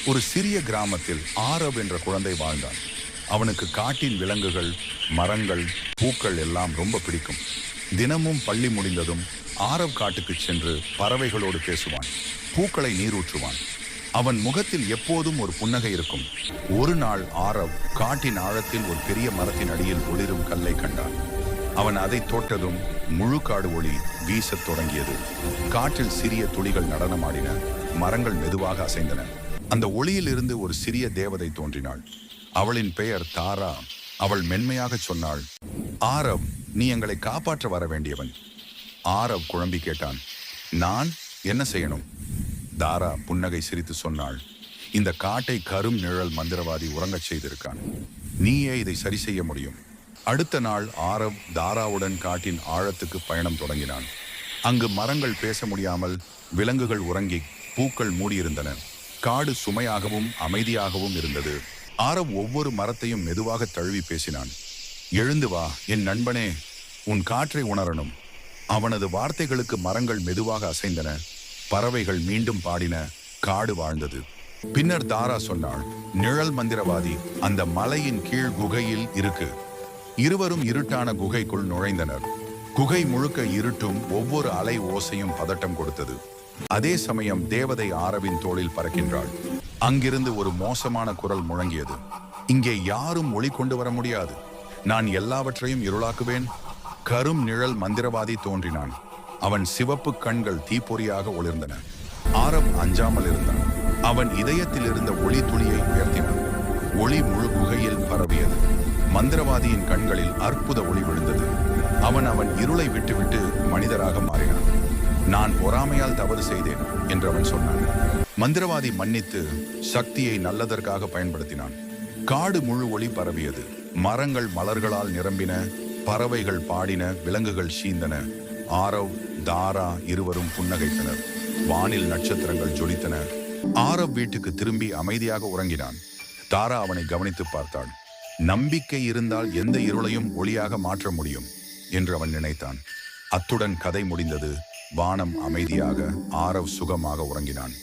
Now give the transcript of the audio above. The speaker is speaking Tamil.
ஒரு சிறிய கிராமத்தில் ஆரவ் என்ற குழந்தை வாழ்ந்தான். அவனுக்கு காட்டின் விலங்குகள், மரங்கள், பூக்கள் எல்லாம் ரொம்ப பிடிக்கும். தினமும் பள்ளி முடிந்ததும் ஆரவ் காட்டுக்கு சென்று பறவைகளோடு பேசுவான், பூக்களை நீரூற்றுவான். அவன் முகத்தில் எப்போதும் ஒரு புன்னகை இருக்கும். ஒரு நாள் ஆரவ் காட்டின் ஆழத்தில் ஒரு பெரிய மரத்தின் அடியில் ஒளிரும் கல்லை கண்டான். அவன் அதை தொட்டதும் முழு காடு ஒளி வீசத் தொடங்கியது. காற்றில் சிறிய துளிகள் நடனமாடின, மரங்கள் மெதுவாக அசைந்தன. அந்த ஒளியில் இருந்து ஒரு சிறிய தேவதை தோன்றினாள். அவளின் பெயர் தாரா. அவள் மென்மையாக சொன்னாள், ஆரவ், நீ எங்களை காப்பாற்ற வர வேண்டியவன். ஆரவ் குழம்பி கேட்டான், நான் என்ன செய்யணும்? தாரா புன்னகை சிரித்து சொன்னாள், இந்த காட்டை கரும் நிழல் மந்திரவாதி உறங்கச் செய்திருக்கான். நீயே இதை சரி செய்ய முடியும். அடுத்த நாள் ஆரவ் தாராவுடன் காட்டின் ஆழத்துக்கு பயணம் தொடங்கினான். அங்கு மரங்கள் பேச முடியாமல், விலங்குகள் உறங்கி, பூக்கள் மூடியிருந்தன. காடு சுமையாகவும் அமைதியாகவும் இருந்தது. ஆரவ் ஒவ்வொரு மரத்தையும் மெதுவாக தழுவி பேசினான். எழுந்து வா என் நண்பனே, உன் காற்றை உணரணும். அவனது வார்த்தைகளுக்கு மரங்கள் மெதுவாக அசைந்தன, பறவைகள் மீண்டும் பாடின, காடு வாழ்ந்தது. பின்னர் தாரா சொன்னாள், நிழல் மந்திரவாதி அந்த மலையின் கீழ் குகையில் இருக்கு. இருவரும் இருட்டான குகைக்குள் நுழைந்தனர். குகை முழுக்க இருட்டும், ஒவ்வொரு அலை ஓசையும் பதட்டம் கொடுத்தது. அதே சமயம் தேவதை ஆரவின் தோளில் பறக்கின்றாள். அங்கிருந்து ஒரு மோசமான குரல் முழங்கியது, இங்கே யாரும் ஒளி கொண்டு வர முடியாது. நான் எல்லாவற்றையும் இருளாக்குவேன். கரும் நிழல் மந்திரவாதி தோன்றினான். அவன் சிவப்பு கண்கள் தீப்பொறியாக ஒளிர்ந்தன. ஆரவ் அஞ்சாமல் இருந்தான். அவன் இதயத்தில் இருந்த ஒளி துளியை உயர்த்தினான். ஒளி முழு குகையில் பரவியது. மந்திரவாதியின் கண்களில் அற்புத ஒளி விழுந்தது. அவன் இருளை விட்டுவிட்டு மனிதராக மாறினான். நான் பொறாமையால் தவறு செய்தேன் என்று அவன் சொன்னான். மந்திரவாதி மன்னித்து சக்தியை நல்லதற்காக பயன்படுத்தினான். காடு முழு ஒளி பரவியது. மரங்கள் மலர்களால் நிரம்பின, பறவைகள் பாடின, விலங்குகள் சீந்தன. ஆரவ், தாரா இருவரும் புன்னகைத்தனர். வானில் நட்சத்திரங்கள் ஜொலித்தன. ஆரவ் வீட்டுக்கு திரும்பி அமைதியாக உறங்கினான். தாரா அவனை கவனித்து பார்த்தாள். நம்பிக்கை இருந்தால் எந்த இருளையும் ஒளியாக மாற்ற முடியும் என்று அவன் நினைத்தான். அத்துடன் கதை முடிந்தது. வானம் அமைதியாக, ஆரவ் சுகமாக உறங்கினான்.